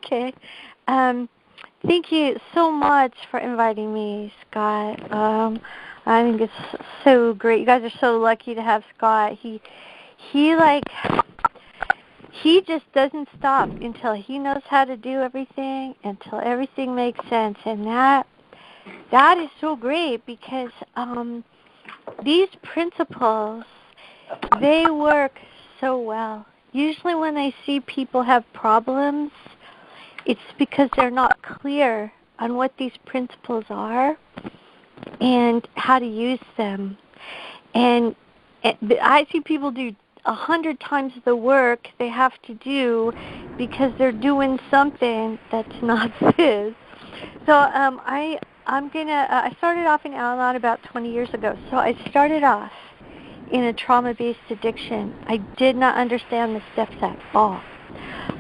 Okay. Thank you so much for inviting me, Scott. I think it's so great. You guys are so lucky to have Scott. He like he just doesn't stop until he knows how to do everything, until everything makes sense, and that is so great because these principles, they work so well. Usually when I see people have problems, it's because they're not clear on what these principles are and how to use them. And I see people do 100 times the work they have to do because they're doing something that's not this. So I started off in Al-Anon about 20 years ago. So I started off in a trauma-based addiction. I did not understand the steps at all.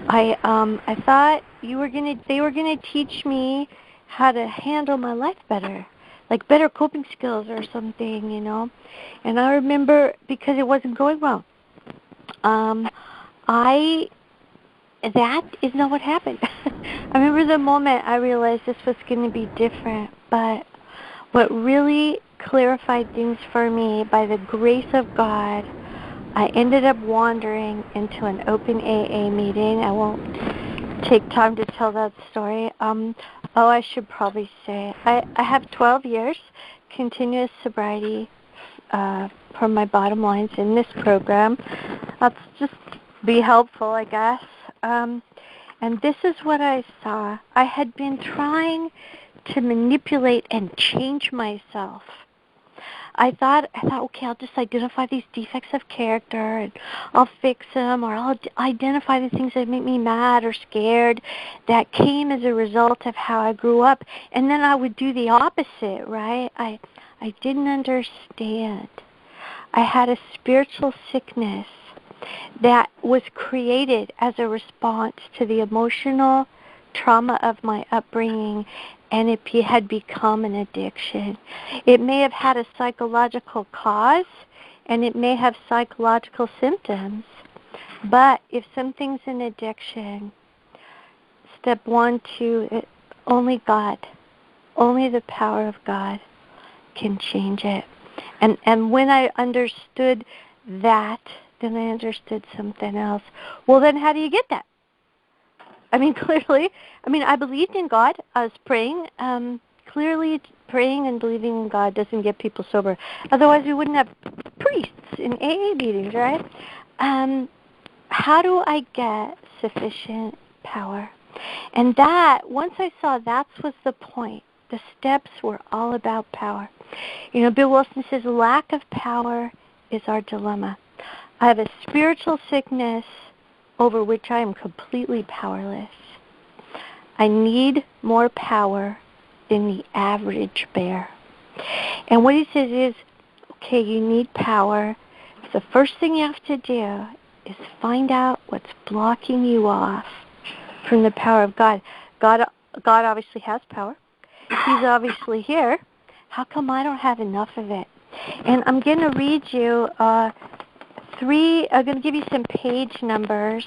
I thought they were gonna teach me how to handle my life better, like better coping skills or something, you know. And I remember, because it wasn't going well, that is not what happened. I remember the moment I realized this was going to be different, but what really clarified things for me, by the grace of God, I ended up wandering into an open AA meeting. I won't take time to tell that story. I should probably say I have 12 years continuous sobriety from my bottom lines in this program. Let's just be helpful, I guess. And this is what I saw. I had been trying to manipulate and change myself. I thought, okay, I'll just identify these defects of character and I'll fix them, or I'll identify the things that make me mad or scared that came as a result of how I grew up. And then I would do the opposite, right? I didn't understand. I had a spiritual sickness that was created as a response to the emotional trauma of my upbringing, and it had become an addiction. It may have had a psychological cause, and it may have psychological symptoms, but if something's an addiction, step 1, 2, only God, only the power of God can change it. And when I understood that, then I understood something else. Well, then how do you get that? I mean, clearly, I believed in God. I was praying. Clearly, praying and believing in God doesn't get people sober. Otherwise, we wouldn't have priests in AA meetings, right? How do I get sufficient power? And that, once I saw that was the point, the steps were all about power. You know, Bill Wilson says, lack of power is our dilemma. I have a spiritual sickness over which I am completely powerless. I need more power than the average bear. And what he says is, okay, you need power. The first thing you have to do is find out what's blocking you off from the power of God. God obviously has power. He's obviously here. How come I don't have enough of it? And I'm going to read you I'm going to give you some page numbers,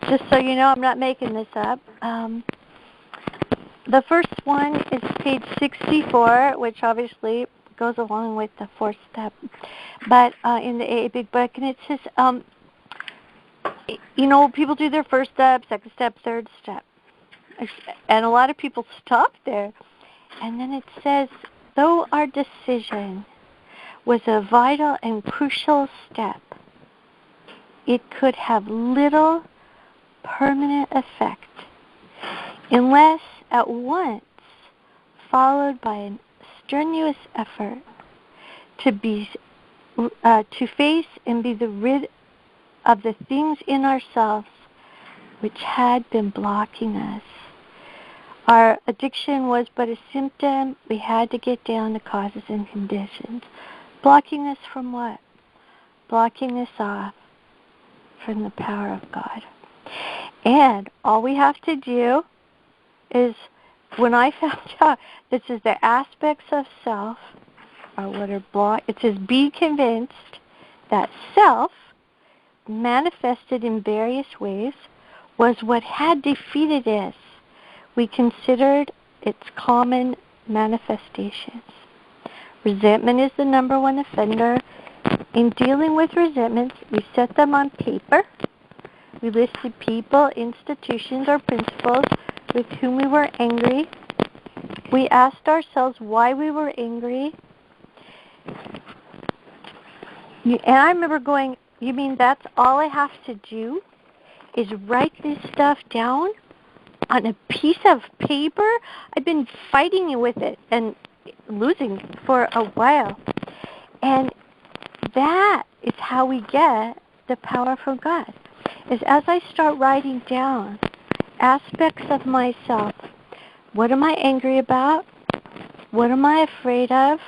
just so you know I'm not making this up. The first one is page 64, which obviously goes along with the fourth step, but in the AA Big Book, and it says, people do their first step, second step, third step, and a lot of people stop there. And then it says, though our decision was a vital and crucial step, it could have little permanent effect unless at once followed by a strenuous effort to face and be rid of the things in ourselves which had been blocking us. Our addiction was but a symptom. We had to get down to causes and conditions. Blocking us from what? Blocking us off from the power of God. And all we have to do is, when I found out this is the aspects of self are what are blocked, it says be convinced that self, manifested in various ways, was what had defeated us we considered its common manifestations. Resentment is the number one offender. In dealing with resentments, we set them on paper. We listed people, institutions, or principles with whom we were angry. We asked ourselves why we were angry. And I remember going, you mean that's all I have to do is write this stuff down on a piece of paper? I've been fighting with it and losing for a while. And that is how we get the power from God. Is as I start writing down aspects of myself. What am I angry about? What am I afraid of?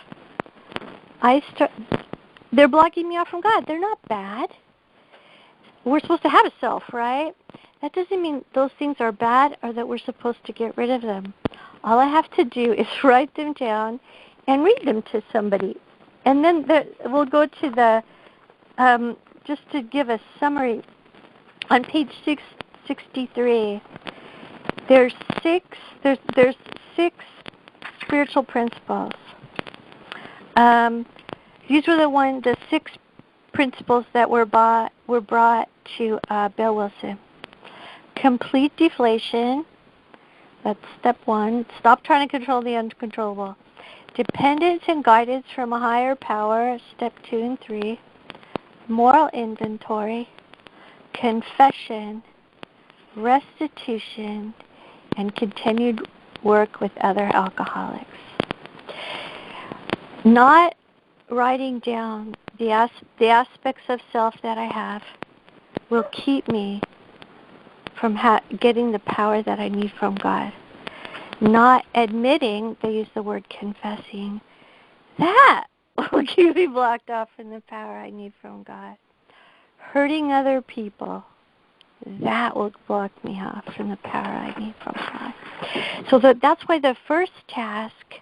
They're blocking me off from God. They're not bad. We're supposed to have a self, right? That doesn't mean those things are bad or that we're supposed to get rid of them. All I have to do is write them down and read them to somebody. And then we'll go to the, just to give a summary, on page 663, there's six spiritual principles. These were the 6 principles that were brought to Bill Wilson. Complete deflation, that's step 1. Stop trying to control the uncontrollable. Dependence and guidance from a higher power, step 2 and 3. Moral inventory, confession, restitution, and continued work with other alcoholics. Not writing down the aspects of self that I have will keep me from getting the power that I need from God. Not admitting, they use the word confessing, that will keep me blocked off from the power I need from God. Hurting other people, that will block me off from the power I need from God. So that's why the first task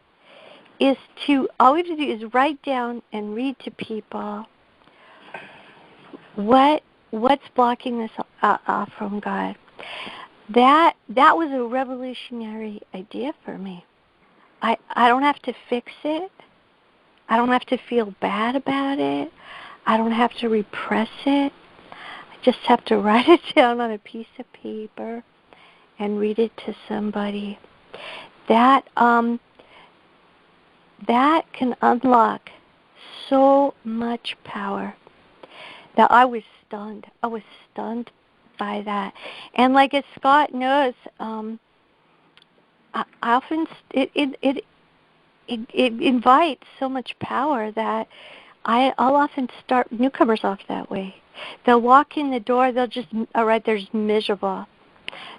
is all we have to do is write down and read to people what's blocking this off from God. That was a revolutionary idea for me. I don't have to fix it. I don't have to feel bad about it. I don't have to repress it. I just have to write it down on a piece of paper and read it to somebody. That can unlock so much power that I was stunned. I was stunned by that. And like as Scott knows, I often it invites so much power that I'll often start newcomers off that way. They'll walk in the door, they'll just, all right, they're just miserable.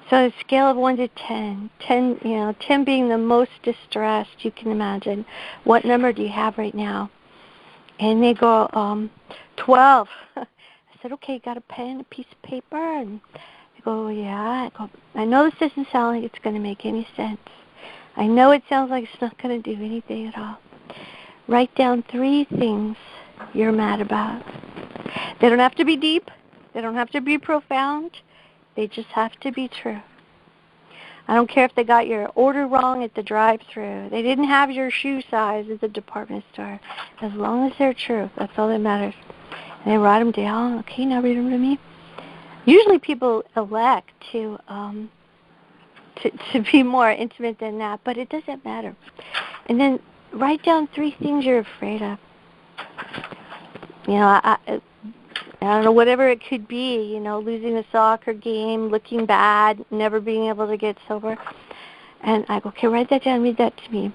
So a scale of 1 to 10, 10 being the most distressed you can imagine. What number do you have right now? And they go, 12. I said, okay, got a pen, a piece of paper? And they go, yeah. I know this doesn't sound like it's going to make any sense. I know it sounds like it's not going to do anything at all. Write down 3 things you're mad about. They don't have to be deep. They don't have to be profound. They just have to be true. I don't care if they got your order wrong at the drive-thru. They didn't have your shoe size at the department store. As long as they're true, that's all that matters. And they write them down. Okay, now read them to me. Usually people elect to be more intimate than that, but it doesn't matter. And then write down 3 things you're afraid of. I don't know, whatever it could be, losing a soccer game, looking bad, never being able to get sober. And I go, okay, write that down, read that to me.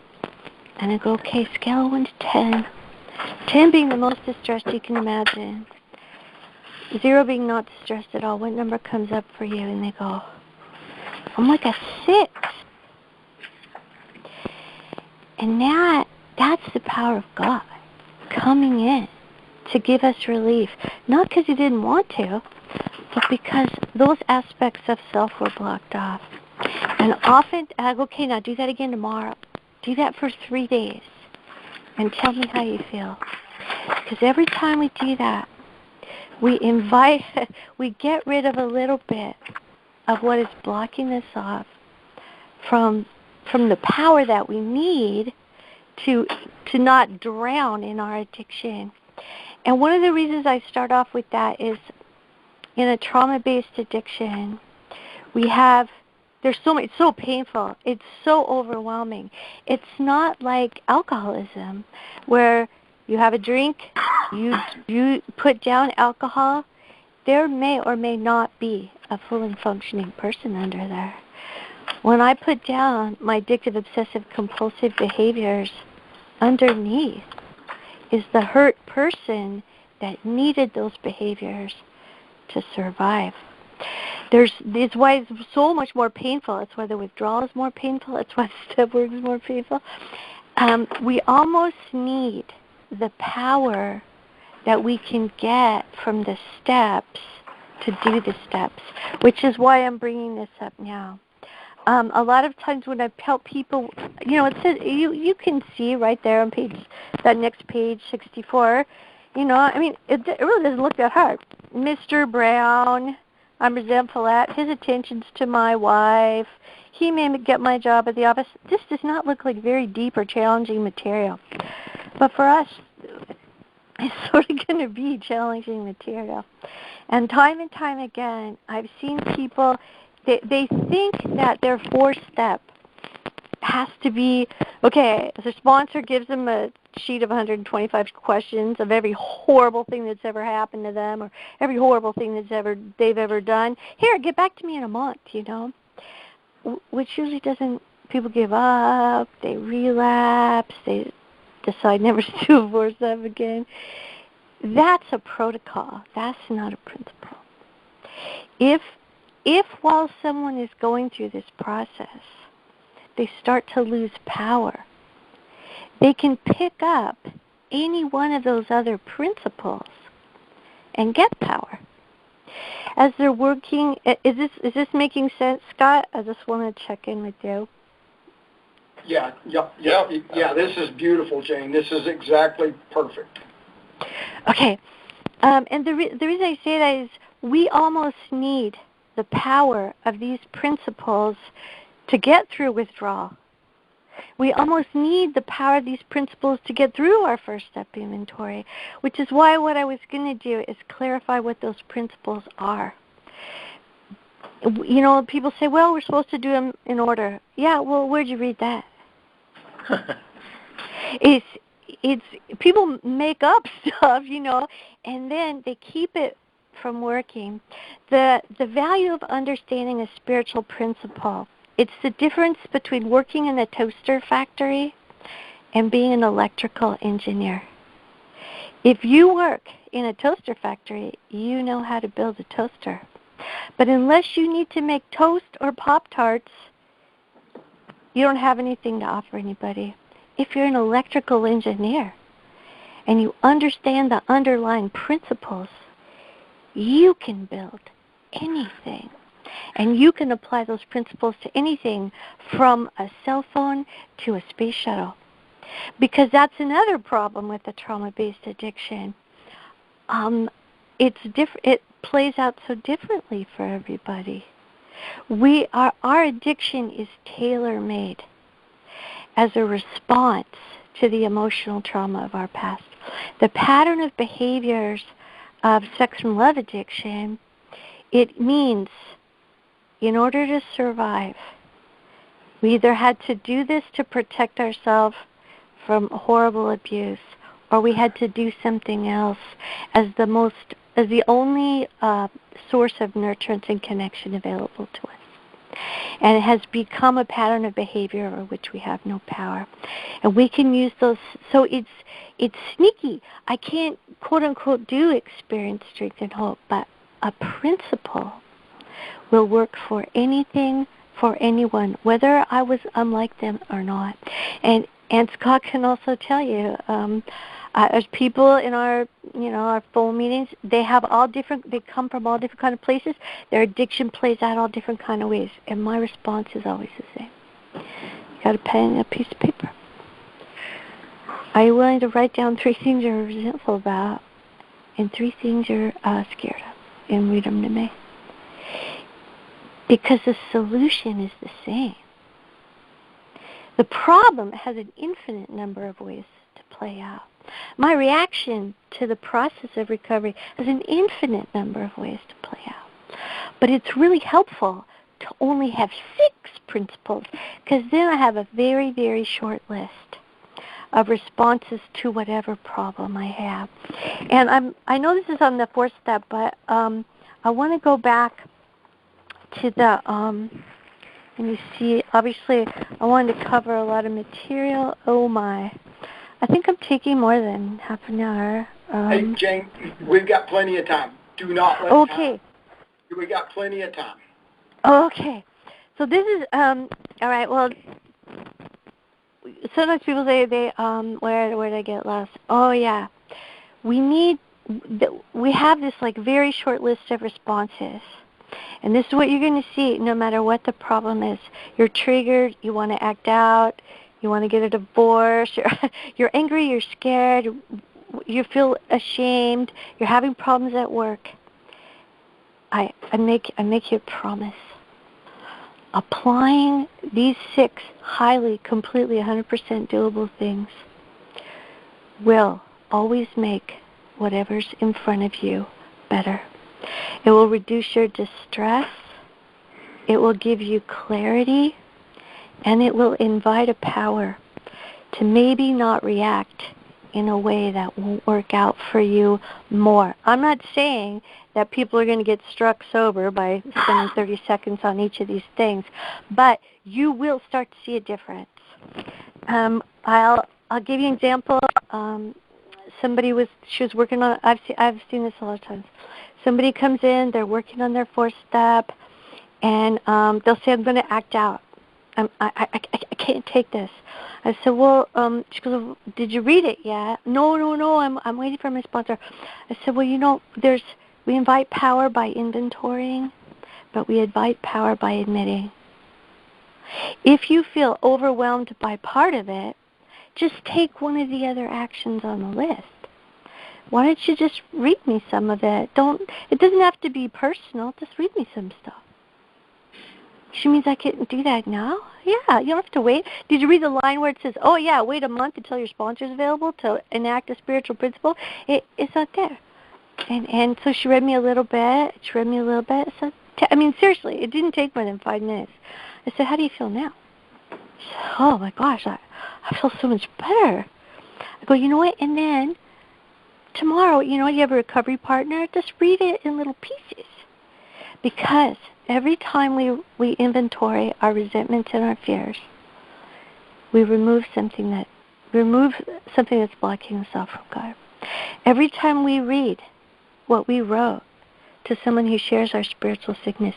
And I go, okay, scale of 1 to 10. 10 being the most distressed you can imagine. 0 being not distressed at all. What number comes up for you? And they go, I'm like a 6. And that's the power of God coming in to give us relief. Not because he didn't want to, but because those aspects of self were blocked off. And often I go, okay, now do that again tomorrow. Do that for 3 days. And tell me how you feel. Because every time we do that, we get rid of a little bit of what is blocking us off from the power that we need to not drown in our addiction. And one of the reasons I start off with that is in a trauma-based addiction, there's so much, it's so painful, it's so overwhelming. It's not like alcoholism where you have a drink, you put down alcohol, there may or may not be a full and functioning person under there. When I put down my addictive, obsessive, compulsive behaviors, underneath is the hurt person that needed those behaviors to survive. It's why it's so much more painful. It's why the withdrawal is more painful. It's why the step work is more painful. We almost need the power that we can get from the steps to do the steps, which is why I'm bringing this up now. A lot of times when I help people, it says you can see right there on that next page 64. It really doesn't look that hard. Mr. Brown, I'm resentful at his attentions to my wife. He may get my job at the office. This does not look like very deep or challenging material. But for us, it's sort of going to be challenging material. And time again, I've seen people, they think that their fourth step has to be, okay, the sponsor gives them a sheet of 125 questions of every horrible thing that's ever happened to them or every horrible thing they've ever done. Here, get back to me in a month, which usually doesn't. People give up, they relapse, they decide never to do a fourth step again. That's a protocol. That's not a principle. If while someone is going through this process, they start to lose power, they can pick up any one of those other principles and get power. As they're working, is this making sense, Scott? I just want to check in with you. Yeah. This is beautiful, Jane. This is exactly perfect. Okay, and the reason I say that is we almost need the power of these principles to get through withdrawal. We almost need the power of these principles to get through our first step inventory, which is why what I was going to do is clarify what those principles are. People say, well, we're supposed to do them in order. Yeah, well, where'd you read that? It's people make up stuff, and then they keep it from working. The value of understanding a spiritual principle, it's the difference between working in a toaster factory and being an electrical engineer. If you work in a toaster factory, you know how to build a toaster. But unless you need to make toast or Pop-Tarts, you don't have anything to offer anybody. If you're an electrical engineer and you understand the underlying principles, you can build anything. And you can apply those principles to anything from a cell phone to a space shuttle. Because that's another problem with the trauma-based addiction. It plays out so differently for everybody. Our addiction is tailor-made as a response to the emotional trauma of our past. The pattern of behaviors of sex and love addiction, it means in order to survive, we either had to do this to protect ourselves from horrible abuse, or we had to do something else as the only source of nurturance and connection available to us. And it has become a pattern of behavior over which we have no power. And we can use those. So it's sneaky. I can't, quote unquote, do experience, strength, and hope, but a principle will work for anything, for anyone, whether I was unlike them or not. And Scott can also tell you, as people in our phone meetings, they come from all different kind of places. Their addiction plays out all different kind of ways, and my response is always the same. You got a pen and a piece of paper. Are you willing to write down 3 things you're resentful about and 3 things you're scared of, and read them to me? Because the solution is the same. The problem has an infinite number of ways to play out. My reaction to the process of recovery has an infinite number of ways to play out. But it's really helpful to only have 6 principles, because then I have a very, very short list of responses to whatever problem I have. And I know this is on the 4th step, but I want to go back to the, let me see, obviously I wanted to cover a lot of material. Oh my. I think I'm taking more than half an hour. Hey, Jane, we've got plenty of time. Do not let Okay. We got plenty of time. Okay. So this is, all right, well, sometimes people say where did I get lost? Oh, yeah. We have this like very short list of responses. And this is what you're going to see no matter what the problem is. You're triggered, you want to act out, you want to get a divorce, you're angry, you're scared, you feel ashamed, you're having problems at work. I make you a promise. Applying these 6 highly, completely, 100% doable things will always make whatever's in front of you better. It will reduce your distress, it will give you clarity, and it will invite a power to maybe not react in a way that won't work out for you more. I'm not saying that people are going to get struck sober by spending 30 seconds on each of these things, but you will start to see a difference. I'll give you an example. She was working on, I've seen this a lot of times. Somebody comes in, they're working on their 4th step, and they'll say, I'm going to act out. I can't take this. I said, well, she goes, did you read it yet? No, I'm waiting for my sponsor. I said, well, we invite power by inventorying, but we invite power by admitting. If you feel overwhelmed by part of it, just take one of the other actions on the list. Why don't you just read me some of it? It doesn't have to be personal. Just read me some stuff. She means I can't do that now? Yeah, you don't have to wait. Did you read the line where it says, oh, yeah, wait a month until your sponsor is available to enact a spiritual principle? It's not there. And so she read me a little bit. So, seriously, it didn't take more than 5 minutes. I said, how do you feel now? She said, oh, my gosh, I feel so much better. I go, you know what? And then tomorrow, you have a recovery partner, just read it in little pieces. Because every time we inventory our resentments and our fears, we remove something that's blocking us off from God. Every time we read what we wrote to someone who shares our spiritual sickness,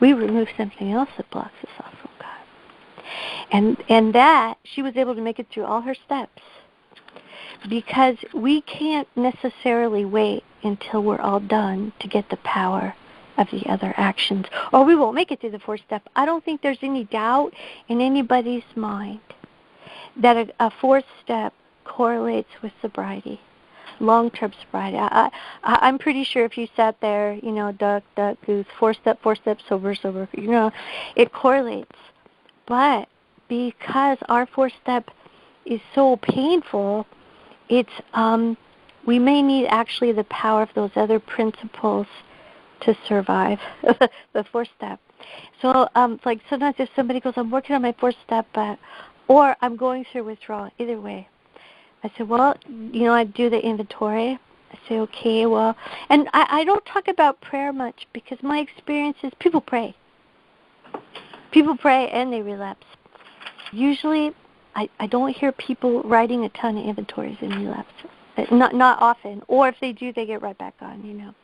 we remove something else that blocks us off from God. And that, she was able to make it through all her steps. Because we can't necessarily wait until we're all done to get the power of the other actions, or we won't make it through the 4th step. I don't think there's any doubt in anybody's mind that a 4th step correlates with sobriety, long-term sobriety. I'm pretty sure if you sat there, duck, goose, 4th step, sober, it correlates. But because our 4th step is so painful, we may need actually the power of those other principles to survive the 4th step. So, like sometimes if somebody goes, I'm working on my 4th step, or I'm going through withdrawal, either way, I say, well, I do the inventory. I say, okay, well, and I don't talk about prayer much because my experience is people pray. People pray and they relapse. Usually, I don't hear people writing a ton of inventories and relapse. Not often. Or if they do, they get right back on,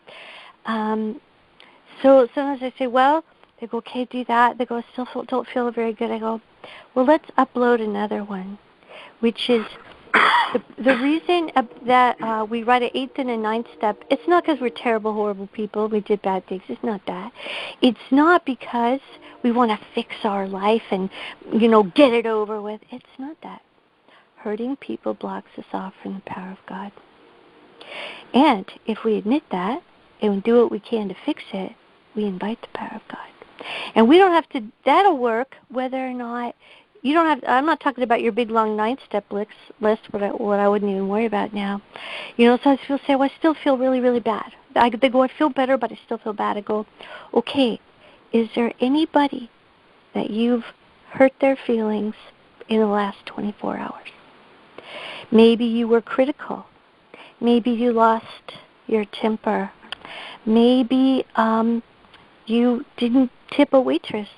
So sometimes I say, well, they go, okay, do that. They go, I still don't feel very good. I go, well, let's upload another one, which is the reason that we write an 8th and a 9th step. It's not because we're terrible, horrible people. We did bad things. It's not that. It's not because we want to fix our life and, get it over with. It's not that. Hurting people blocks us off from the power of God. And if we admit that and do what we can to fix it, we invite the power of God. And we don't have to, that'll work whether or not you don't have. I'm not talking about your big long 9-step list. What I wouldn't even worry about now. Sometimes people say, "Well, I still feel really, really bad." They go, "I feel better, but I still feel bad." I go, "Okay, is there anybody that you've hurt their feelings in the last 24 hours? Maybe you were critical. Maybe you lost your temper. Maybe you didn't tip a waitress."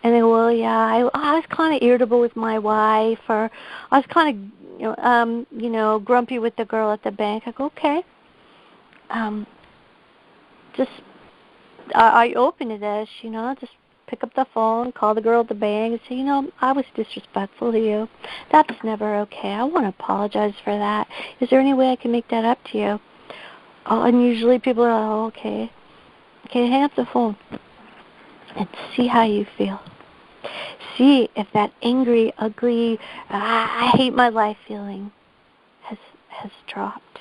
And they go, "Well, yeah, I was kind of irritable with my wife, or I was kind of, grumpy with the girl at the bank." I go, "Okay." Just I open to this, just pick up the phone, call the girl at the bank, and say, "I was disrespectful to you. That's never okay. I want to apologize for that. Is there any way I can make that up to you?" And usually people are, "Oh, okay." Okay, hang up the phone and see how you feel. See if that angry, ugly, I hate my life feeling has dropped.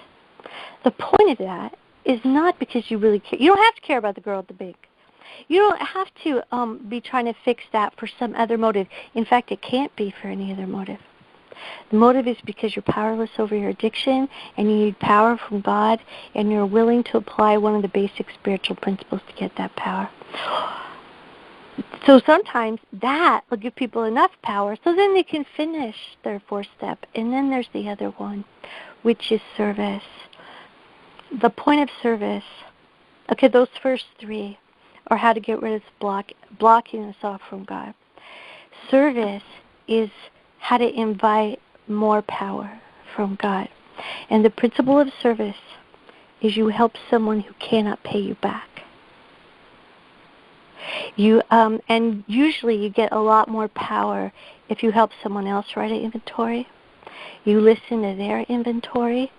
The point of that is not because you really care. You don't have to care about the girl at the bank. You don't have to be trying to fix that for some other motive. In fact, it can't be for any other motive. The motive is because you're powerless over your addiction and you need power from God, and you're willing to apply one of the basic spiritual principles to get that power. So sometimes that will give people enough power so then they can finish their 4-step. And then there's the other one, which is service. The point of service, okay, those first 3 are how to get rid of blocking us off from God. Service is how to invite more power from God. And the principle of service is you help someone who cannot pay you back. And usually you get a lot more power if you help someone else write an inventory. You listen to their inventory.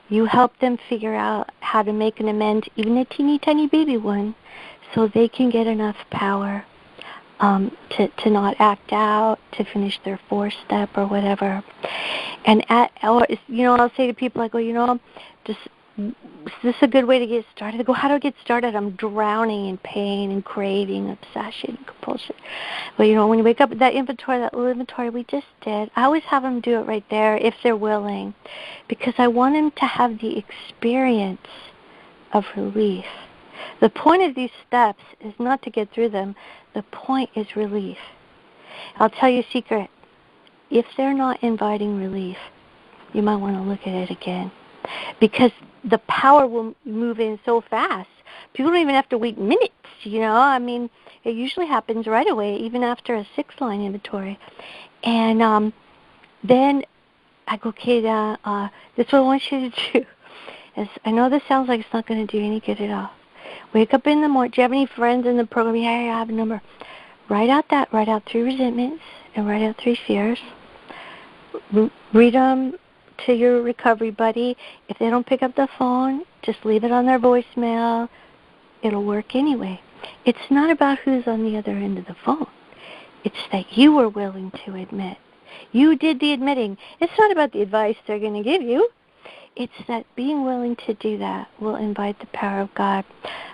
You help them figure out how to make an amend, even a teeny tiny baby one, so they can get enough power to not act out, to finish their 4-step or whatever. And I'll say to people, I go, just, is this a good way to get started? I go, how do I get started? I'm drowning in pain and craving, obsession, compulsion. But, when you wake up with that little inventory we just did, I always have them do it right there if they're willing, because I want them to have the experience of relief. The point of these steps is not to get through them. The point is relief. I'll tell you a secret. If they're not inviting relief, you might want to look at it again, because the power will move in so fast. People don't even have to wait minutes, it usually happens right away, even after a 6-line inventory. And then I go, "Okay, this is what I want you to do. I know this sounds like it's not going to do any good at all. Wake up in the morning. Do you have any friends in the program?" "Yeah, I have a number." Write out 3 resentments and write out 3 fears. Read them to your recovery buddy. If they don't pick up the phone, just leave it on their voicemail. It'll work anyway. It's not about who's on the other end of the phone. It's that you were willing to admit. You did the admitting. It's not about the advice they're going to give you. It's that being willing to do that will invite the power of God.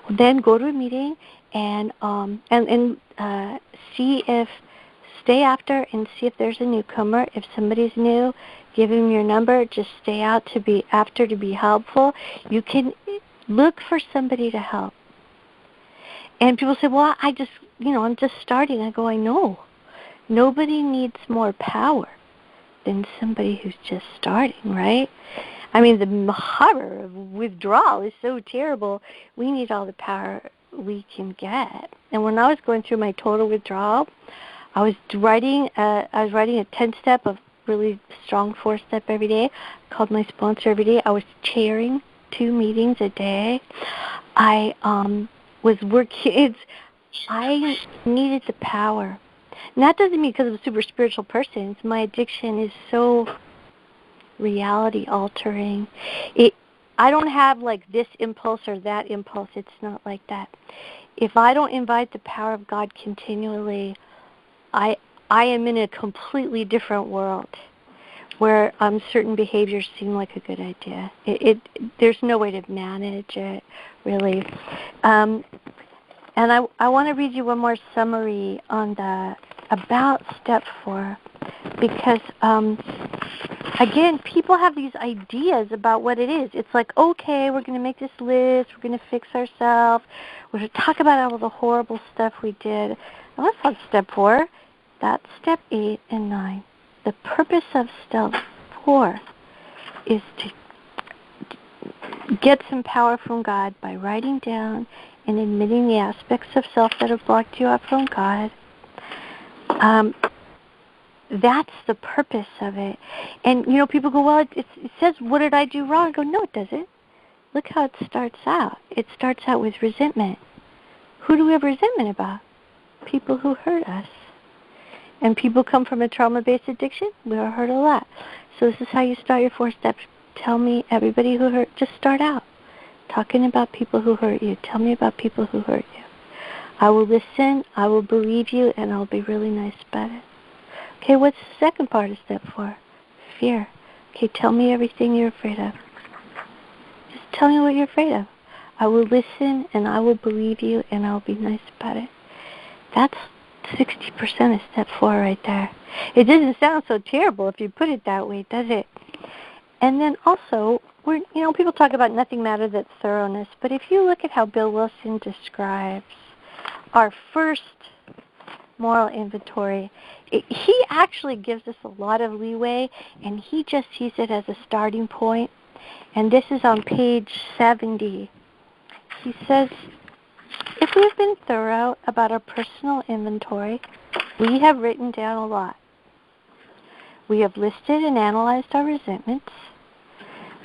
Then go to a meeting and stay after and see if there's a newcomer. If somebody's new, give him your number. Just stay out to be helpful. You can look for somebody to help. And people say, "Well, I'm just starting." I go, "I know. Nobody needs more power than somebody who's just starting, right? I mean, the horror of withdrawal is so terrible. We need all the power we can get." And when I was going through my total withdrawal, I was writing a 10-step of really strong 4-step every day. I called my sponsor every day. I was chairing 2 meetings a day. I was working. I needed the power. And that doesn't mean because I'm a super spiritual person. My addiction is so reality altering. I don't have like this impulse or that impulse. It's not like that. If I don't invite the power of God continually, I am in a completely different world where certain behaviors seem like a good idea. There's no way to manage it, really. And I want to read you one more summary on about step 4, because again, people have these ideas about what it is. It's like, okay, we're going to make this list, we're going to fix ourselves, we're going to talk about all the horrible stuff we did. And that's not step 4. That's step 8 and 9. The purpose of step 4 is to get some power from God by writing down and admitting the aspects of self that have blocked you out from God. That's the purpose of it. And, people go, well, it says, what did I do wrong? I go, no, it doesn't. Look how it starts out. It starts out with resentment. Who do we have resentment about? People who hurt us. And people come from a trauma-based addiction. We are hurt a lot. So this is how you start your 4 steps. Tell me everybody who hurt. Just start out talking about people who hurt you. Tell me about people who hurt you. I will listen, I will believe you, and I'll be really nice about it. Okay, what's the second part of step 4? Fear. Okay, tell me everything you're afraid of. Just tell me what you're afraid of. I will listen, and I will believe you, and I'll be nice about it. That's 60% of step 4 right there. It doesn't sound so terrible if you put it that way, does it? And then also, people talk about nothing matters but thoroughness, but if you look at how Bill Wilson describes our first moral inventory, he actually gives us a lot of leeway, and he just sees it as a starting point. And this is on page 70. He says, if we've been thorough about our personal inventory, we have written down a lot. We have listed and analyzed our resentments.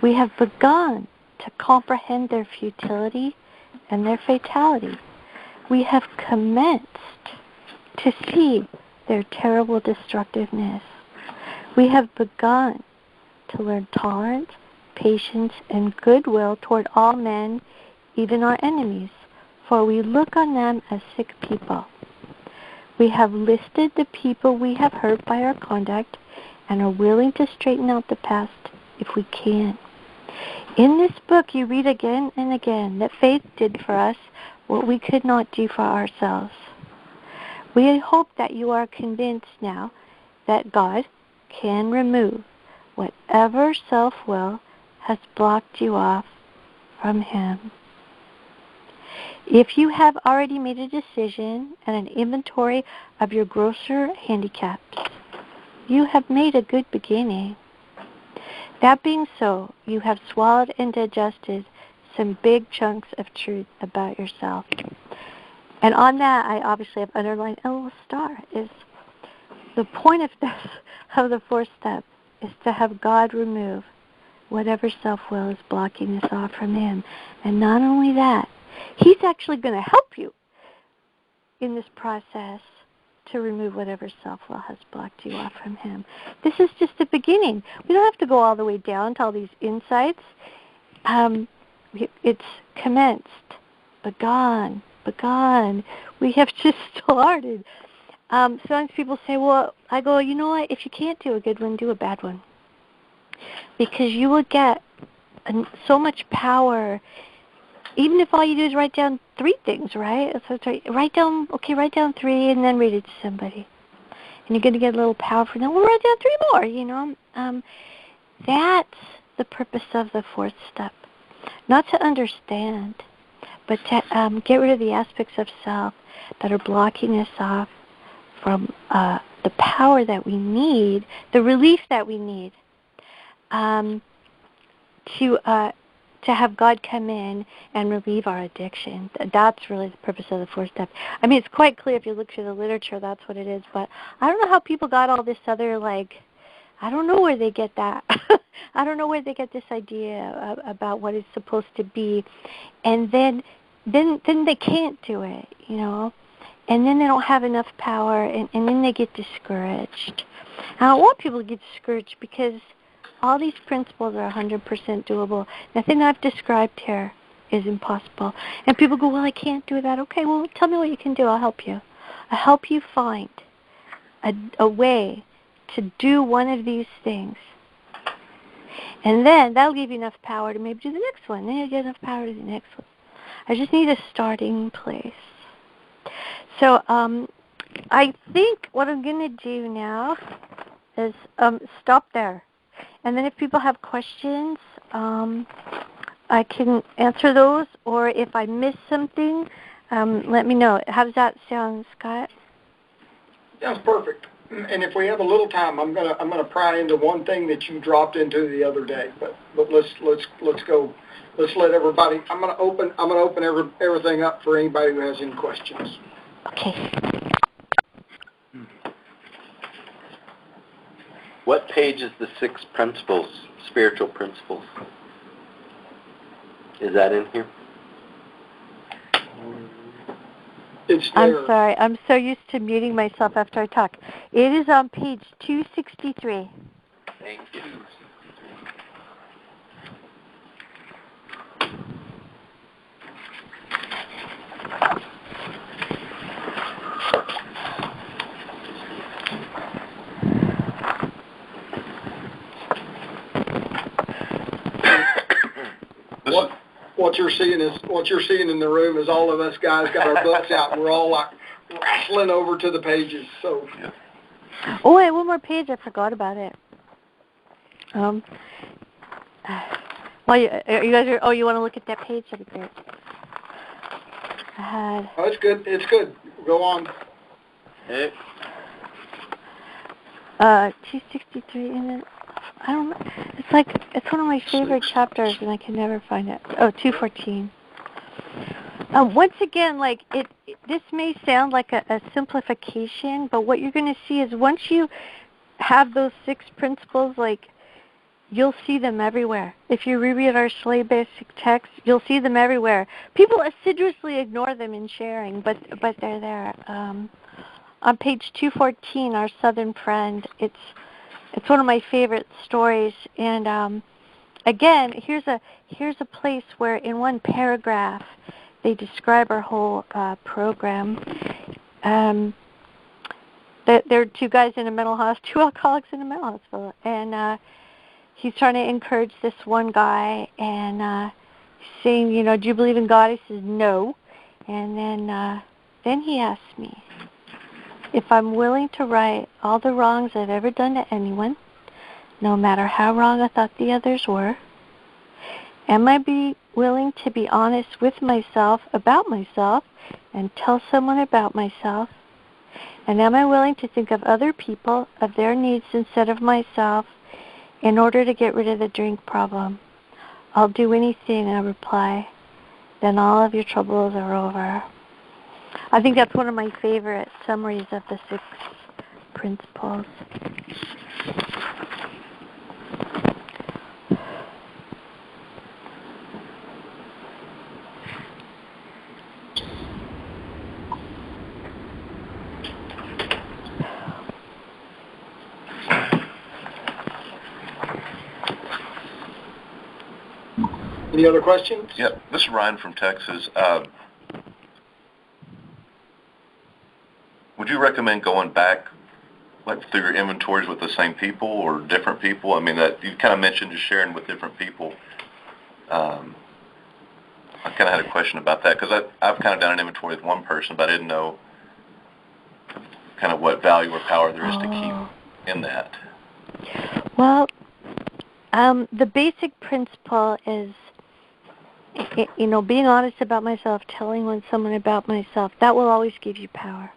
We have begun to comprehend their futility and their fatality. We have commenced to see their terrible destructiveness. We have begun to learn tolerance, patience, and goodwill toward all men, even our enemies, for we look on them as sick people. We have listed the people we have hurt by our conduct and are willing to straighten out the past if we can. In this book, you read again and again that faith did for us what we could not do for ourselves. We hope that you are convinced now that God can remove whatever self-will has blocked you off from Him. If you have already made a decision and an inventory of your grosser handicaps, you have made a good beginning. That being so, you have swallowed and digested some big chunks of truth about yourself. And on that, I obviously have underlined a little star. Is the point of the 4th step is to have God remove whatever self-will is blocking us off from Him. And not only that, He's actually going to help you in this process to remove whatever self-will has blocked you off from Him. This is just the beginning. We don't have to go all the way down to all these insights. It's commenced, begun. We have just started. Sometimes people say, well, I go, you know what? If you can't do a good one, do a bad one. Because you will get so much power, even if all you do is write down 3 things, right? So write down 3 and then read it to somebody. And you're going to get a little power from that. Well, write down 3 more, That's the purpose of the 4th step. Not to understand, but to get rid of the aspects of self that are blocking us off from the power that we need, the relief that we need, to have God come in and relieve our addiction. That's really the purpose of the 4th step. I mean, it's quite clear if you look through the literature, that's what it is. But I don't know how people got all this other, I don't know where they get that. I don't know where they get this idea about what it's supposed to be. And then they can't do it, And then they don't have enough power, and then they get discouraged. I don't want people to get discouraged because all these principles are 100% doable. Nothing I've described here is impossible. And people go, well, I can't do that. Okay, well, tell me what you can do. I'll help you. I'll help you find a way to do one of these things. And then that'll give you enough power to maybe do the next one. Then you'll get enough power to do the next one. I just need a starting place. So I think what I'm going to do now is stop there. And then if people have questions, I can answer those. Or if I miss something, let me know. How does that sound, Scott? Sounds perfect. And if we have a little time, I'm gonna pry into one thing that you dropped into the other day. But let's go. Let's let everybody. I'm gonna open everything up for anybody who has any questions. Okay. What page is the 6 principles, spiritual principles? Is that in here? It's there. I'm sorry. I'm so used to muting myself after I talk. It is on page 263. Thank you. What you're seeing in the room is all of us guys got our books out and we're all like wrestling over to the pages. So. Yeah. Oh, wait, one more page. I forgot about it. Well, you guys are. Oh, you want to look at that page? That'd be great. Oh, it's good. It's good. Go on. Hey. 263, and then I don't know. It's one of my favorite chapters, and I can never find it. Oh, 214. Once again, this may sound like a simplification, but what you're going to see is once you have those 6 principles, you'll see them everywhere. If you reread our SLAAPP basic text, you'll see them everywhere. People assiduously ignore them in sharing, but they're there. On page 214, our Southern friend, it's one of my favorite stories. And again, here's a place where in one paragraph they describe our whole program. There are 2 guys in a mental hospital, 2 alcoholics in a mental hospital, and he's trying to encourage this one guy, and he's saying, do you believe in God? He says, no. And then he asks me if I'm willing to right all the wrongs I've ever done to anyone, no matter how wrong I thought the others were. Am I willing to be honest with myself about myself and tell someone about myself? And am I willing to think of other people, of their needs instead of myself, in order to get rid of the drink problem? I'll do anything, I reply. Then all of your troubles are over. I think that's one of my favorite summaries of the 6 principles. Any other questions? Yeah, this is Ryan from Texas. Would you recommend going back, through your inventories with the same people or different people? I mean, that you kind of mentioned just sharing with different people. I kind of had a question about that because I've kind of done an inventory with one person, but I didn't know kind of what value or power there is to keep in that. Well, the basic principle is, being honest about myself, telling someone about myself, that will always give you power.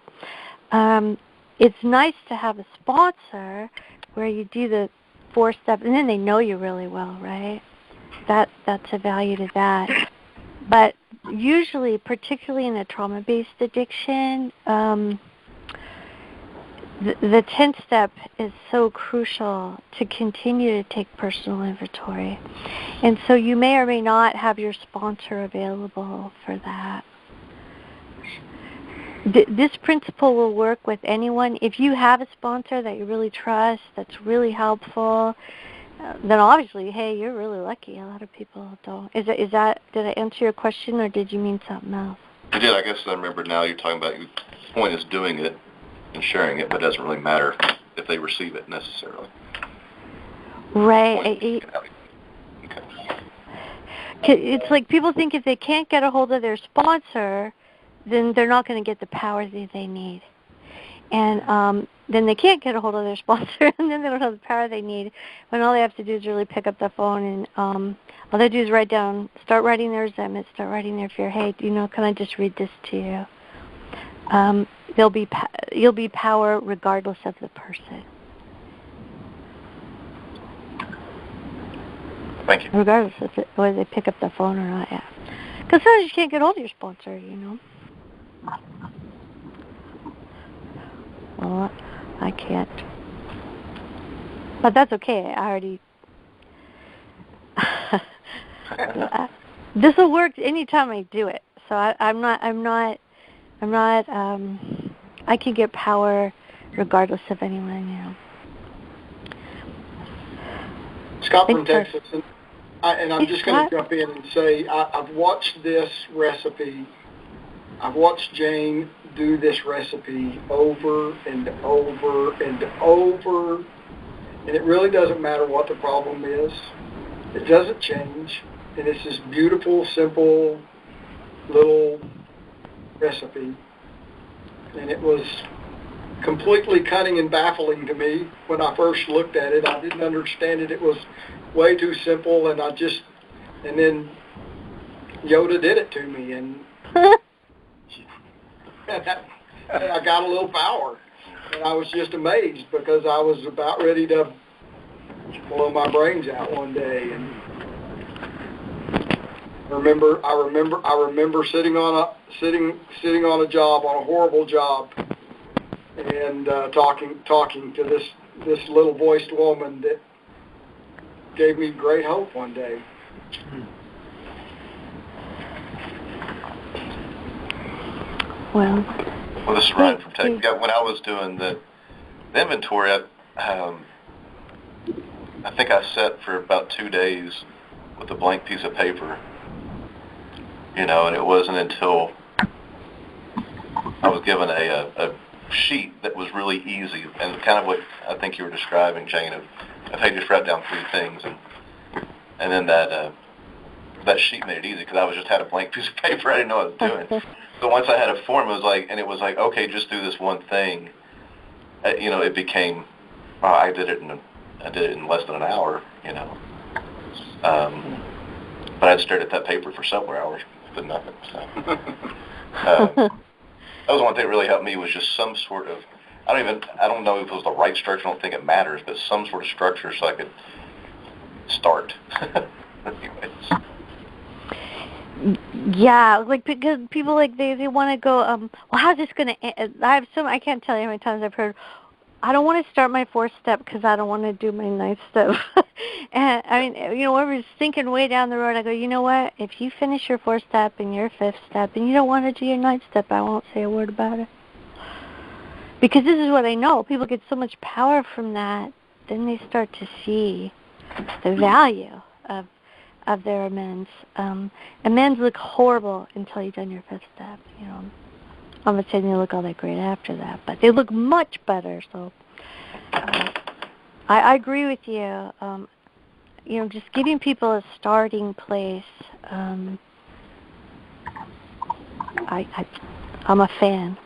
It's nice to have a sponsor where you do the 4 steps, and then they know you really well, right? That's a value to that. But usually, particularly in a trauma-based addiction, the 10th step is so crucial to continue to take personal inventory. And so you may or may not have your sponsor available for that. This principle will work with anyone. If you have a sponsor that you really trust, that's really helpful, then obviously, hey, you're really lucky. A lot of people don't. Did I answer your question, or did you mean something else? I did. I guess I remember now you're talking about the point is doing it and sharing it, but it doesn't really matter if they receive it necessarily. Right. Okay. It's like people think if they can't get a hold of their sponsor, then they're not going to get the power that they need. And then they can't get a hold of their sponsor, and then they don't have the power they need, when all they have to do is really pick up the phone, and all they do is start writing their resentment, start writing their fear. Hey, can I just read this to you? You'll be power regardless of the person. Thank you. Regardless of whether they pick up the phone or not, yeah. Because sometimes you can't get hold of your sponsor, Well, I can't. But that's okay. I already... This will work anytime I do it. So I'm not... I can get power regardless of anyone, Scott from Thanks, Texas, and I'm just going to jump in and say I've watched this recipe. I've watched Jane do this recipe over and over and over, and it really doesn't matter what the problem is. It doesn't change, and it's this beautiful, simple little recipe, and it was completely cunning and baffling to me when I first looked at it. I didn't understand it. It was way too simple, and then Yoda did it to me, and I got a little power, and I was just amazed because I was about ready to blow my brains out one day. And I remember sitting on a job, on a horrible job, and talking to this little voiced woman that gave me great hope one day. Well, this is Ryan from Tech. Yeah, when I was doing the inventory, I think I sat for about 2 days with a blank piece of paper, and it wasn't until I was given a sheet that was really easy, and kind of what I think you were describing, Jane, of hey, just write down 3 things, and then that sheet made it easy because I just had a blank piece of paper. I didn't know what I was doing. So once I had a form, it was like, okay, just do this one thing. It became, I did it in less than an hour. But I'd stared at that paper for several hours, but nothing. So. That was one thing that really helped me, was just some sort of, I don't know if it was the right structure, I don't think it matters, but some sort of structure so I could start. Anyways. Yeah, because people they want to go, well, how's this going to end? I can't tell you how many times I've heard, I don't want to start my 4th step because I don't want to do my 9th step. And whoever's thinking way down the road, I go, you know what? If you finish your 4th step and your 5th step and you don't want to do your 9th step, I won't say a word about it. Because this is what I know. People get so much power from that, then they start to see the value of their amends. Amends look horrible until you've done your 5th step. I'm not saying they look all that great after that, but they look much better. So I agree with you. Just giving people a starting place. I'm a fan.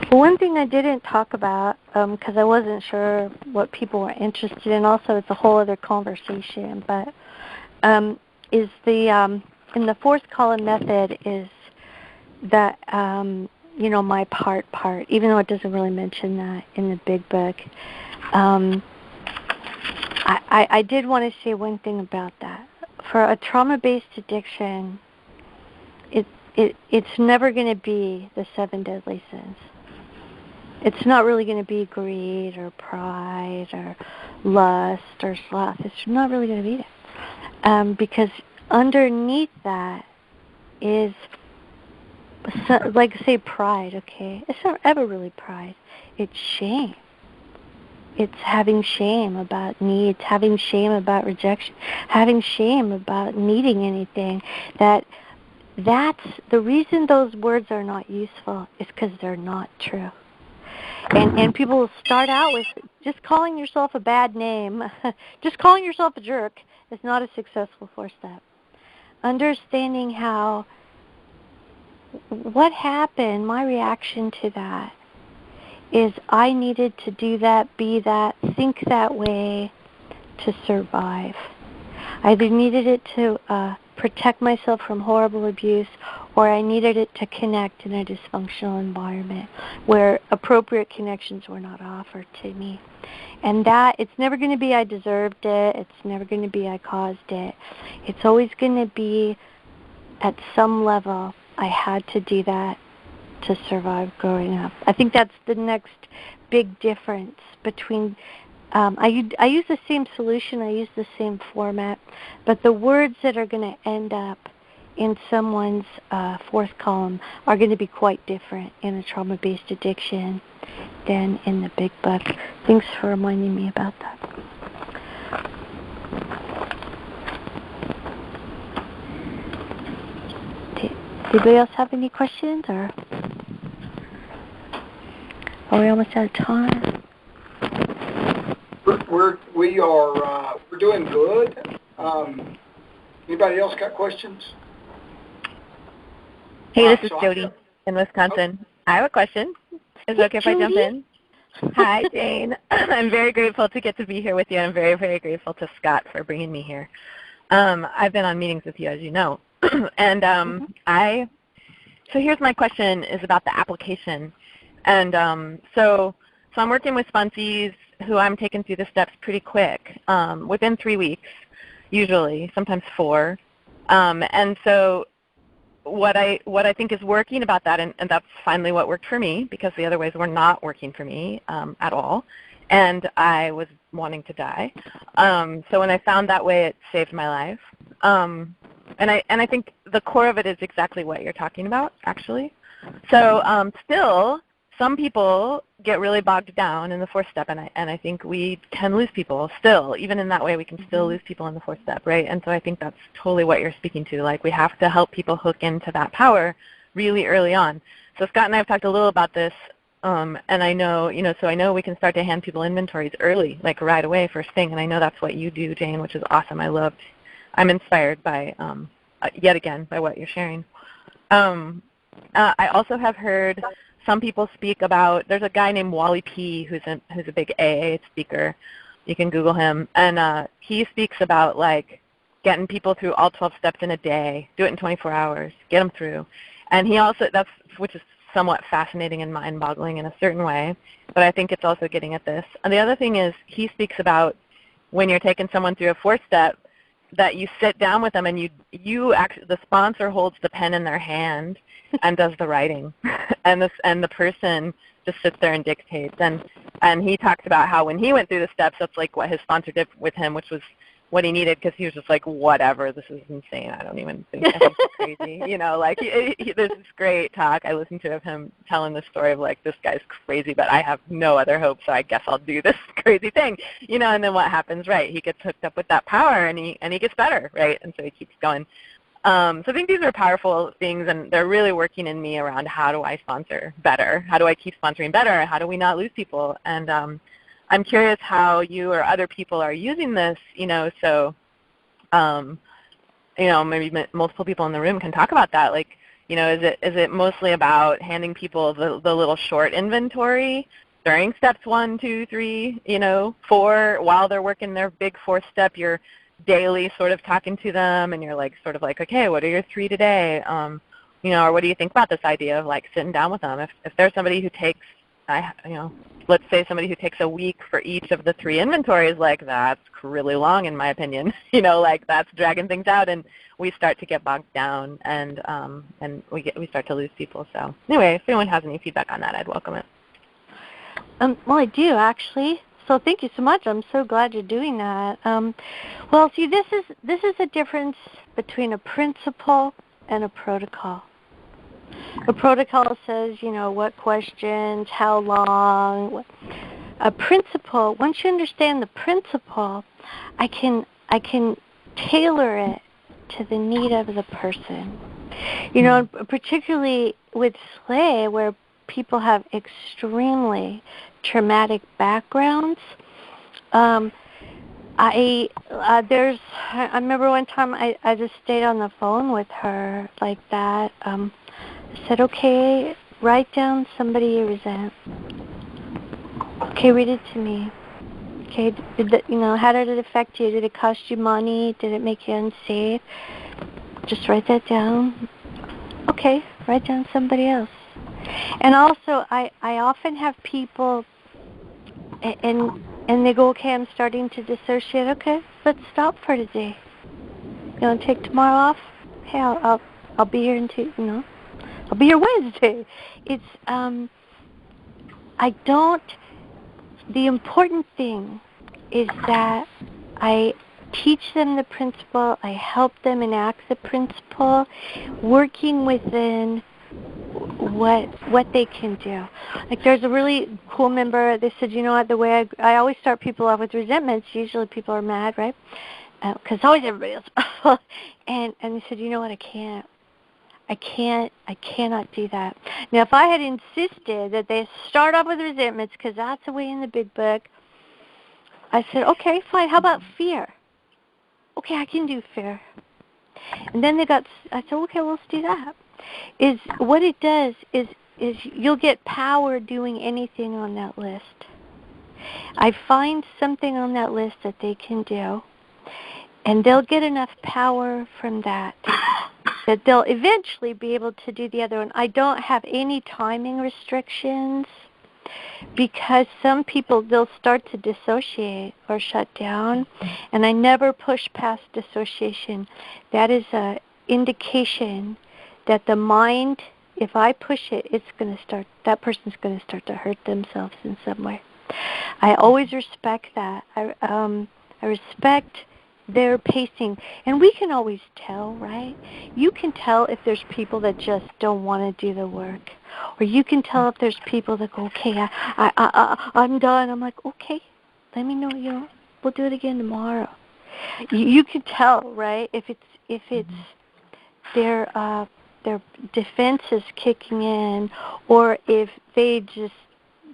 One thing I didn't talk about, because I wasn't sure what people were interested in, also it's a whole other conversation, but is in the 4th column method is that, my part, even though it doesn't really mention that in the big book. I did want to say one thing about that. For a trauma-based addiction, it's never going to be the 7 deadly sins. It's not really going to be greed or pride or lust or sloth. It's not really going to be that. Because underneath that is, say, pride, okay? It's not ever really pride. It's shame. It's having shame about needs, having shame about rejection, having shame about needing anything. That's the reason those words are not useful is because they're not true. And people will start out with just calling yourself a bad name, just calling yourself a jerk is not a successful 4th step. understanding how what happened, my reaction to that is I needed to do that, be that, think that way to survive. I either needed it to protect myself from horrible abuse, or I needed it to connect in a dysfunctional environment where appropriate connections were not offered to me. And that, it's never going to be I deserved it. It's never going to be I caused it. It's always going to be at some level I had to do that to survive growing up. I think that's the next big difference between, I use the same solution, I use the same format, but the words that are going to end up in someone's fourth column are going to be quite different in a trauma-based addiction than in the big book. Thanks for reminding me about that. Anybody else have any questions, or are we almost out of time? We're doing good. Anybody else got questions? Hey, this is Jody in Wisconsin. I have a question. Is it okay if I jump in? Hi, Jane. I'm very grateful to get to be here with you. I'm very, very grateful to Scott for bringing me here. I've been on meetings with you, as you know. And so here's my question, is about the application. And so I'm working with sponsees who I'm taking through the steps pretty quick, within 3 weeks, usually, sometimes 4. And so what I think is working about that, and that's finally what worked for me, because the other ways were not working for me at all, and I was wanting to die. So when I found that way, it saved my life. And I think the core of it is exactly what you're talking about, actually. So still, some people get really bogged down in the 4th step, and I think we can lose people still. Even in that way, we can still lose people in the 4th step, right? And so I think that's totally what you're speaking to. Like, we have to help people hook into that power really early on. So Scott and I have talked a little about this, and I know, so I know we can start to hand people inventories early, like right away, first thing. And I know that's what you do, Jane, which is awesome. I'm inspired by, yet again, by what you're sharing. I also have heard some people speak about, there's a guy named Wally P. who's a big AA speaker. You can Google him. And he speaks about, like, getting people through all 12 steps in a day, do it in 24 hours, get them through. And he also, which is somewhat fascinating and mind-boggling in a certain way, but I think it's also getting at this. And the other thing is, he speaks about when you're taking someone through a 4th step, that you sit down with them and you actually, the sponsor holds the pen in their hand and does the writing, and the person just sits there and dictates. And he talks about how when he went through the steps, that's like what his sponsor did with him, which was what he needed, because he was just like, whatever, this is insane. I don't even think I think it's crazy. Like there's this great talk I listened to of him telling the story of, like, this guy's crazy, but I have no other hope, so I guess I'll do this crazy thing. And then what happens, right? He gets hooked up with that power, and he gets better, right? And so he keeps going. So I think these are powerful things, and they're really working in me around how do I sponsor better? How do I keep sponsoring better? How do we not lose people? And I'm curious how you or other people are using this, so, maybe multiple people in the room can talk about that. Like, is it mostly about handing people the little short inventory during steps 1, 2, 3, 4, while they're working their big 4th step? You're daily sort of talking to them, and you're like, sort of like, okay, what are your 3 today? Or what do you think about this idea of, like, sitting down with them? If there's somebody who takes, let's say somebody who takes a week for each of the 3 inventories, like, that's really long in my opinion. Like, that's dragging things out, and we start to get bogged down, and we start to lose people. So anyway, if anyone has any feedback on that, I'd welcome it. Well, I do, actually. So thank you so much. I'm so glad you're doing that. Well, see, this is a difference between a principle and a protocol. A protocol says, what questions, how long. A principle, once you understand the principle, I can tailor it to the need of the person. Particularly with SLAAPP, where people have extremely traumatic backgrounds, I remember one time I just stayed on the phone with her like that. I said, okay, write down somebody you resent. Okay, read it to me. Okay, how did it affect you? Did it cost you money? Did it make you unsafe? Just write that down. Okay, write down somebody else. And also, I often have people, and they go, okay, I'm starting to dissociate. Okay, let's stop for today. You want to take tomorrow off? Hey, I'll be here I'll be here Wednesday. It's the important thing is that I teach them the principle, I help them enact the principle, working within what they can do. Like there's a really cool member, they said, you know what, the way I always start people off with resentments, usually people are mad, right? Because always everybody else. and they said, you know what, I cannot do that. Now, if I had insisted that they start off with resentments, because that's the way in the big book, I said, okay, fine, how about fear? Okay, I can do fear. And then I said, okay, well, let's do that. Is what it does is you'll get power doing anything on that list. I find something on that list that they can do, and they'll get enough power from that they'll eventually be able to do the other one. I don't have any timing restrictions because some people, they'll start to dissociate or shut down, and I never push past dissociation. That is an indication that the mind, if I push it, that person's going to start to hurt themselves in some way. I always respect that. I respect their pacing. And we can always tell, right? You can tell if there's people that just don't want to do the work. Or you can tell if there's people that go, okay, I'm done. I'm like, okay, let me know, we'll do it again tomorrow. You can tell, right, if it's their defense is kicking in, or if they just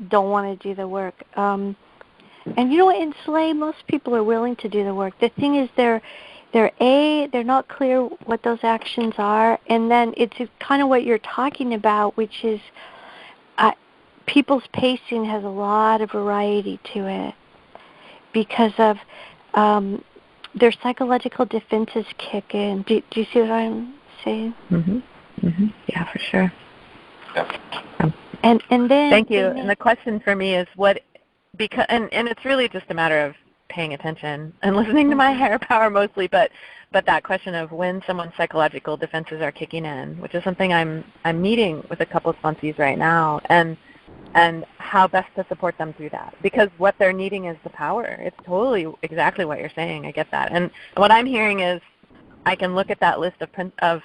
don't want to do the work. And you know what, in SLAAPP, most people are willing to do the work. The thing is they're not clear what those actions are, and then it's kind of what you're talking about, which is people's pacing has a lot of variety to it because of their psychological defenses kick in. Do you see what I'm saying? Mm-hmm. Mm-hmm. Yeah, for sure. Yeah. And then thank you. And the question for me is because it's really just a matter of paying attention and listening to my higher power mostly, but that question of when someone's psychological defenses are kicking in, which is something I'm meeting with a couple of sponsees right now, and how best to support them through that, because what they're needing is the power. It's totally exactly what you're saying. I get that, and what I'm hearing is I can look at that list of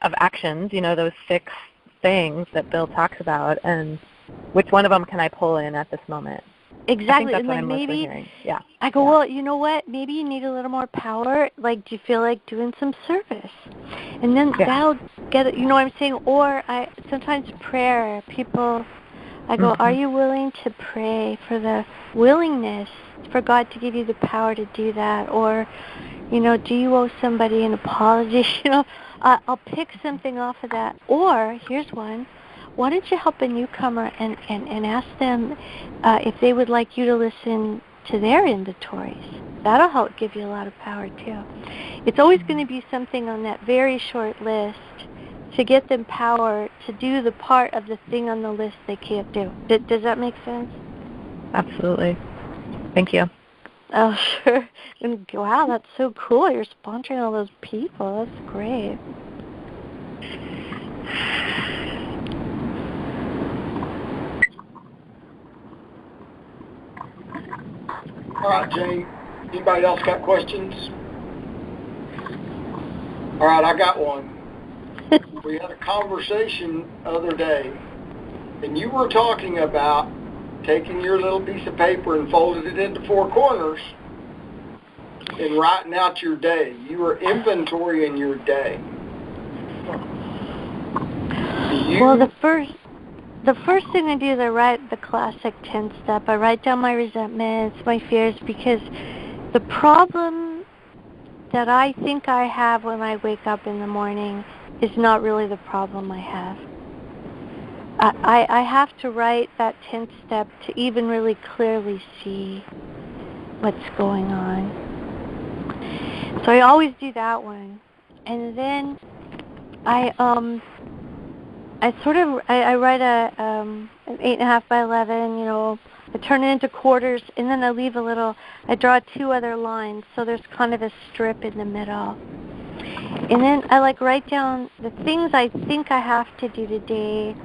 actions, those 6 things that Bill talks about, and which one of them can I pull in at this moment? Exactly. I think that's and what like I'm maybe hearing. Yeah. I go, well, you know what? Maybe you need a little more power. Like, do you feel like doing some service? And then that'll get it. You know what I'm saying? Or sometimes prayer. People, I go, are you willing to pray for the willingness for God to give you the power to do that? Or, do you owe somebody an apology? I'll pick something off of that. Or here's one. Why don't you help a newcomer and ask them if they would like you to listen to their inventories? That'll help give you a lot of power, too. It's always going to be something on that very short list to get them power to do the part of the thing on the list they can't do. Does that make sense? Absolutely. Thank you. Oh, sure. And wow, that's so cool. You're sponsoring all those people. That's great. All right, Jane. Anybody else got questions? All right, I got one. We had a conversation the other day, and you were talking about taking your little piece of paper and folding it into 4 corners and writing out your day. You were inventorying your day. Well, the first thing I do is I write the classic 10-step. I write down my resentments, my fears, because the problem that I think I have when I wake up in the morning is not really the problem I have. I have to write that 10th step to even really clearly see what's going on. So I always do that one. And then I write an 8.5 by 11, I turn it into quarters, and then I draw 2 other lines, so there's kind of a strip in the middle. And then I write down the things I think I have to do today,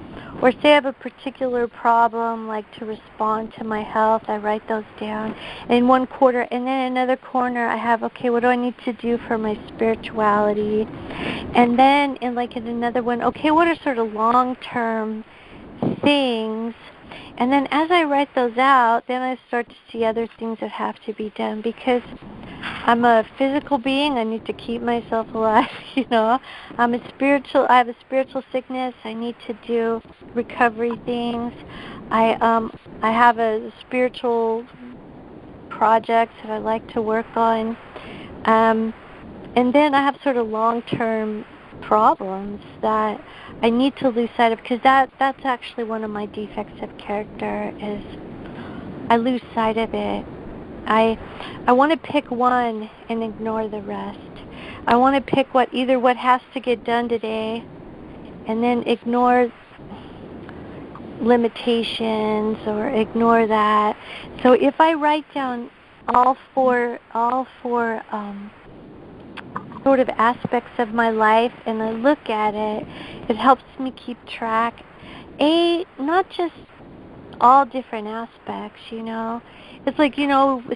or say I have a particular problem, like to respond to my health, I write those down in one quarter. And then in another corner I have, okay, what do I need to do for my spirituality? And then in another one, okay, what are sort of long-term things? And then as I write those out, then I start to see other things that have to be done, because I'm a physical being. I need to keep myself alive, I have a spiritual sickness. I need to do recovery things. I have a spiritual projects that I like to work on. And then I have sort of long-term problems that I need to lose sight of, because that's actually one of my defects of character, is I lose sight of it. I want to pick one and ignore the rest. I want to pick what has to get done today, and then ignore limitations or ignore that. So if I write down all four sort of aspects of my life and I look at it, it helps me keep track. Not just all different aspects, It's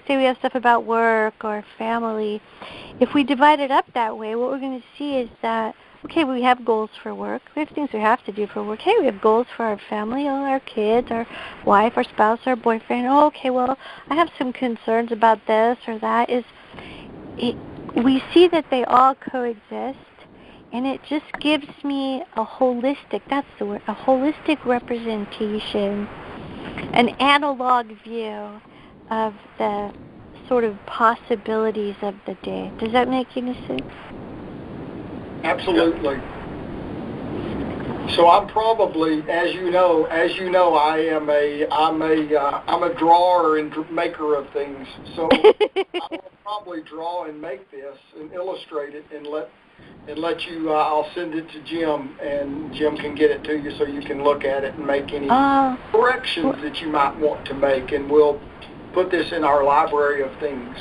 say we have stuff about work or family. If we divide it up that way, what we're going to see is that, okay, we have goals for work. We have things we have to do for work. Hey, we have goals for our family, our kids, our wife, our spouse, our boyfriend. Oh, okay, well, I have some concerns about this or that. We see that they all coexist, and it just gives me a holistic representation, an analog view of the sort of possibilities of the day. Does that make any sense? Absolutely. So I'm probably, as you know, I'm a drawer and maker of things. So I will probably draw and make this and illustrate it and let you. I'll send it to Jim, and Jim can get it to you so you can look at it and make any corrections that you might want to make, and we'll put this in our library of things.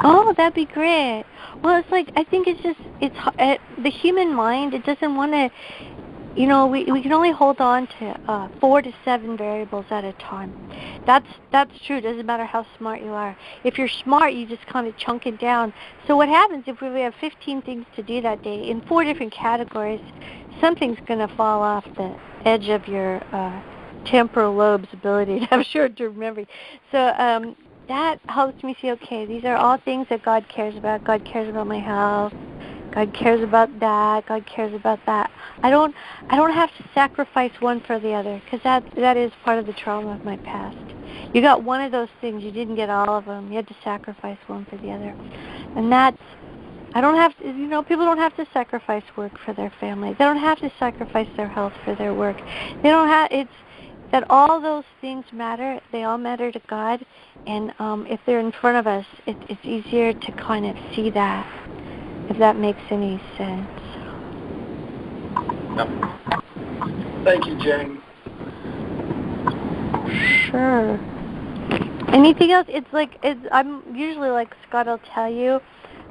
Oh, that'd be great. Well, I think it's the human mind. It doesn't want to, we can only hold on to 4 to 7 variables at a time. That's true. It doesn't matter how smart you are. If you're smart, you just kind of chunk it down. So what happens if we have 15 things to do that day in 4 different categories? Something's going to fall off the edge of your temporal lobe's ability to have short-term memory. So that helps me see, okay, these are all things that God cares about. God cares about my health. God cares about that. God cares about that. I don't have to sacrifice one for the other, because that is part of the trauma of my past. You got one of those things, you didn't get all of them. You had to sacrifice one for the other. And I don't have to, people don't have to sacrifice work for their family. They don't have to sacrifice their health for their work. They don't have, it's that all those things matter. They all matter to God. And if they're in front of us, it's easier to kind of see that, if that makes any sense. Yep. Thank you, Jane. Sure. Anything else? I'm usually like Scott will tell you,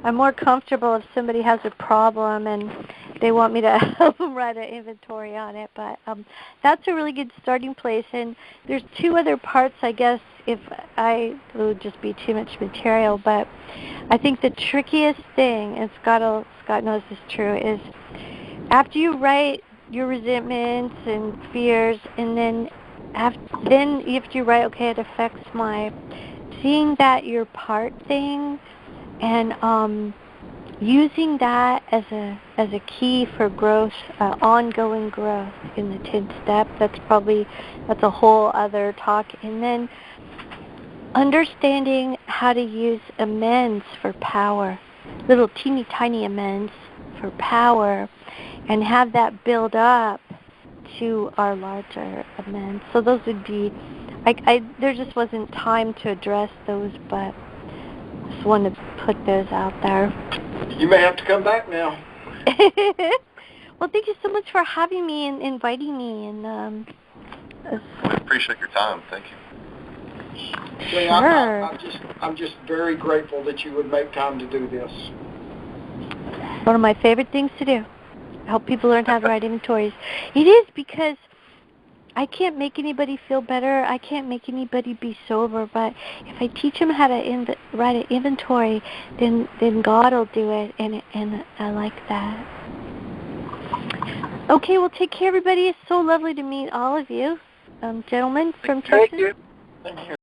I'm more comfortable if somebody has a problem and they want me to help them write an inventory on it. But that's a really good starting place. And there's 2 other parts, I guess, it would just be too much material. But I think the trickiest thing, and Scott knows this is true, is after you write your resentments and fears, and then after you write, okay, it affects my, seeing that your part thing, and using that as a key for growth, ongoing growth in the 10th step. That's a whole other talk. And then understanding how to use amends for power, little teeny tiny amends for power, and have that build up to our larger amends. So those would be, there just wasn't time to address those, but just wanted to put those out there. You may have to come back now. Well, thank you so much for having me and inviting me. And We appreciate your time. Thank you. Sure. I'm just very grateful that you would make time to do this. One of my favorite things to do. Help people learn how to write inventories. It is, because I can't make anybody feel better. I can't make anybody be sober. But if I teach them how to write an inventory, then God will do it, and I like that. Okay, well, take care, everybody. It's so lovely to meet all of you, gentlemen from Texas. Thank you.